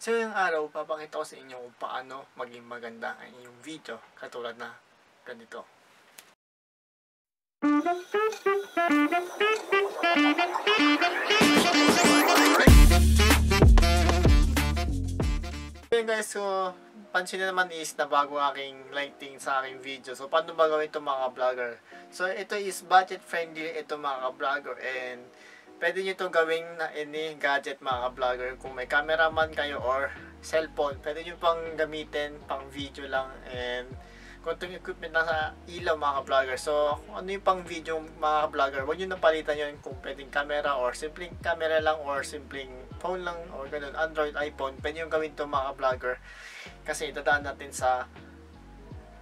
So ngayong araw, papakita ko sa inyo kung paano maging maganda ang inyong video katulad na ganito. So guys, so pansin na naman is na bago aking lighting sa aking video. So paano ba gawin ito mga vlogger? So ito is budget friendly ito mga vlogger, and pwede nyo ito gawing na any gadget mga vlogger. Kung may cameraman kayo or cellphone, pwede nyo pang gamitin pang video lang, and kung itong equipment na sa ilaw mga vlogger. So kung ano yung pang video mga vlogger, huwag nyo napalitan yun kung pwedeng camera or simpleng camera lang or simpleng phone lang or ganun, Android, iPhone. Pwede nyo gawin ito mga vlogger kasi itadaan natin sa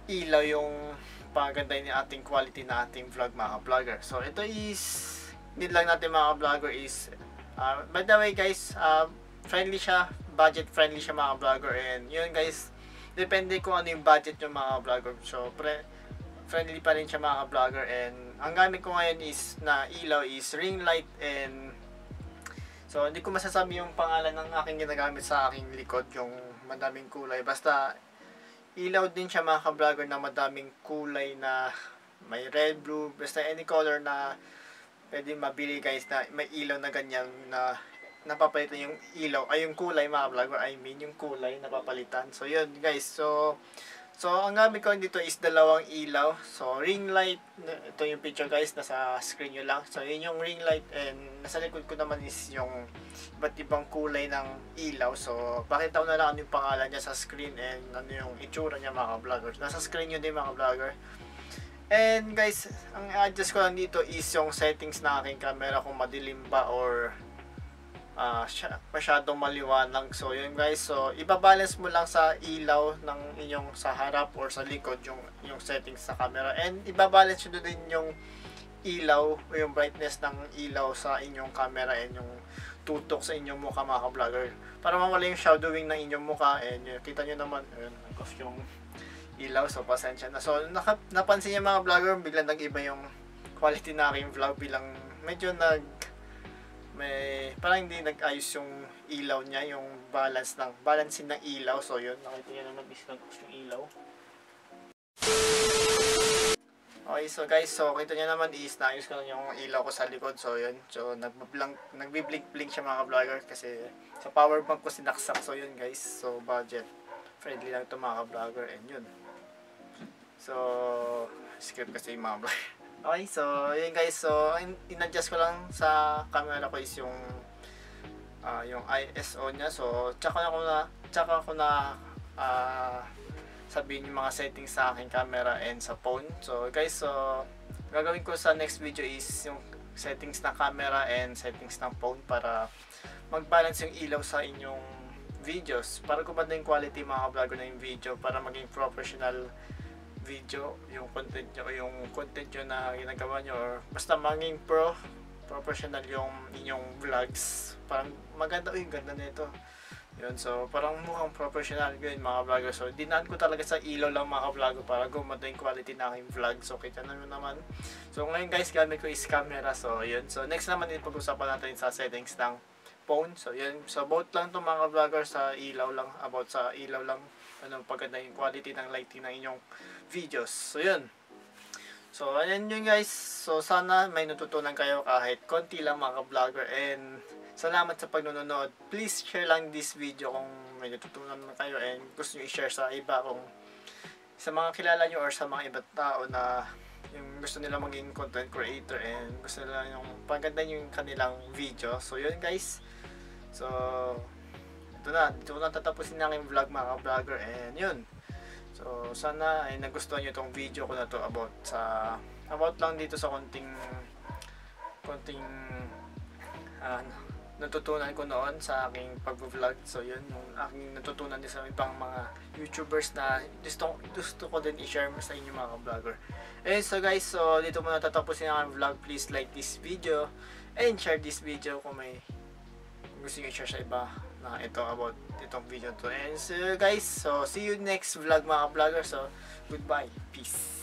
ilaw yung pagandahin ng ating quality na ating vlog mga vlogger. So ito is need lang natin mga vlogger is by the way guys, friendly siya, budget friendly siya mga vlogger, and yun guys, depende kung ano yung budget yung mga vlogger. So friendly pa rin siya mga vlogger, and ang gamit ko ngayon is na ilaw is ring light, and so hindi ko masasabi yung pangalan ng aking ginagamit sa aking likod, yung madaming kulay, basta ilaw din siya mga vlogger na madaming kulay na may red, blue, basta any color na pwede mabili guys, na may ilaw na ganyan na napapalitan yung ilaw, ay yung kulay mga vlogger, I mean yung kulay napapalitan. So yun guys, so ang gamit ko dito is dalawang ilaw. So ring light, ito yung picture guys, nasa screen nyo lang. So yun yung ring light, and nasa likod ko naman is yung iba't ibang kulay ng ilaw. So pakita ko na lang ano yung pangalan niya sa screen and ano yung itsura niya mga vloggers. Nasa screen nyo din mga vlogger. And guys, ang adjust ko lang dito is yung settings na aking camera, kung madilim ba or masyadong maliwanag. So yun guys, so ibabalance mo lang sa ilaw ng inyong sa harap or sa likod yung settings sa camera, and ibabalance nyo din yung ilaw o yung brightness ng ilaw sa inyong camera and yung tutok sa inyong mukha mga vlogger, para mawala yung shadowing ng inyong mukha. And yun, kita nyo naman, ayun, nag-off yung ilaw, so pasensya na. So napansin niya mga vlogger, biglang nag-iba yung quality na aking vlog, bilang medyo parang hindi nag-ayos yung ilaw niya, yung balancing ng ilaw. So yun, nakita niyo naman is nag-off yung ilaw. Okay, so guys, so kita niyo naman is naayos ko lang yung ilaw ko sa likod. So yun, so nagbi-blink siya mga vlogger kasi sa power bank ko sinaksak. So yun guys, so budget friendly lang ito mga vlogger, and yun. So skip kasi yung mga vlogger. Okay, so yun guys, so in-adjust ko lang sa camera ko is yung ISO niya. So tsaka ko na sabihin yung mga settings sa aking camera and sa phone. So guys, so gagawin ko sa next video is yung settings ng camera and settings ng phone para mag-balance yung ilaw sa inyong videos, para gumanda yung quality mga vlogger na yung video, para maging professional video yung content nyo na ginagawa nyo, or basta maging professional yung inyong vlogs. Parang maganda, ganda nito yun. So parang mukhang professional yun mga vlogger. So dinaan ko talaga sa ilaw lang mga vlogger para gumanda yung quality ng aking vlog. So kita naman. So ngayon guys, gamit ko is camera. So yun, so next naman pag-usapan natin sa settings ng phone. So yun, so about lang to mga vlogger, sa ilaw lang, about sa ilaw lang, ano, paganda yung quality ng lighting ng inyong videos. So yun, so ayan yun guys. So sana may natutunan kayo kahit konti lang mga vlogger, and salamat sa pagnonood. Please share lang this video kung may natutunan kayo and gusto nyo i-share sa iba, kung sa mga kilala nyo or sa mga ibang tao na yung gusto nila maging content creator and gusto nila yung paganda yung kanilang video. So yun guys, so dito na tatapusin na aking vlog mga vlogger, and yun, so sana ay nagustuhan nyo itong video ko na to about lang dito sa konting natutunan ko noon sa aking pag-vlog. So yun, yung aking natutunan din sa ibang mga YouTubers na gusto ko din i-share sa inyo mga vlogger. And so guys, so dito muna tatapusin ang vlog. Please like this video and share this video kung may gusto nyo i-share sa iba na about itong video to. And so guys, so see you next vlog mga vlogger. So goodbye, peace.